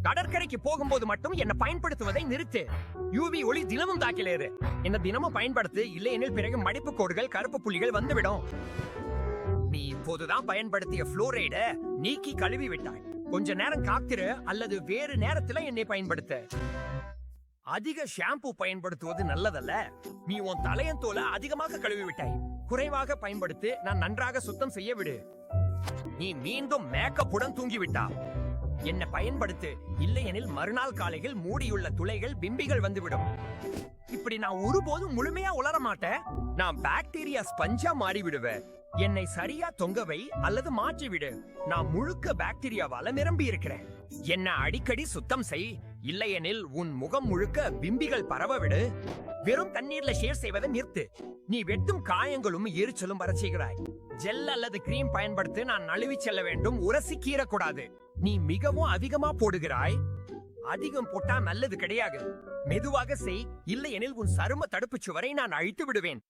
கடற்கரைக்கு போகும்போது மட்டும் என்ன பயன்படுத்துவதை நிறுத்து. யூவி ஒளி தினமும் தாக்கிலேரு. என்ன தினமும் பயன்படுத்து, இல்லையெனில் பிறகு மடிப்பு கோடுகள் கருப்பு புள்ளிகள் வந்துவிடும். நீ இப்போதுதான் பயன்படுத்திய புளோரைட நீக்கி கழுவி விட்டாய். கொஞ்ச நேரம் காத்திரு அல்லது வேறு நேரத்துல என்னை பயன்படுத்த. அதிக ஷாம்பு பயன்படுத்துவது நல்லதல்ல. நீ உன் தலையன் தோலை அதிகமாக கழுவி விட்டாய். குறைவாக பயன்படுத்து, நான் நன்றாக சுத்தம் செய்ய விடு. நீ மீண்டும் மேக்கப்புடன் தூங்கிவிட்டா. என்ன பயன்படுத்து, இல்லையெனில் மறுநாள் காலையில் மூடியுள்ள துளைகள் பிம்பிகள் வந்துவிடும். இப்படி நான் ஒருபோதும் முழுமையா உலர மாட்டேன். நான் பாக்டீரியா ஸ்பஞ்சா மாறி விடுவேன். என்னை சரியா தொங்கவை அல்லது மாற்றிவிடு. நான் முழுக்க பாக்டீரியாவால நிரம்பி இருக்கிறேன். என்ன அடிக்கடி சுத்தம் செய், இல்லையெனில் உன் முகம் முழுக்க பிம்பிகள் பரவ விடு. வெறும் தண்ணீர்ல ஷேர் செய்வதை நிறுத்து. நீ வெட்டும் காயங்களும் எரிச்சலும் வர செய்கிறாய். ஜெல் அல்லது கிரீம் பயன்படுத்தி நான் நழுவி செல்ல வேண்டும், உரசி கீறக்கூடாது. நீ மிகவும் அதிகமா போடுகிறாய். அதிகம் போட்டா நல்லது கிடையாது. மெதுவாக செய், இல்லையெனில் உன் சரும தடுப்பு சுவரை நான் அழித்து விடுவேன்.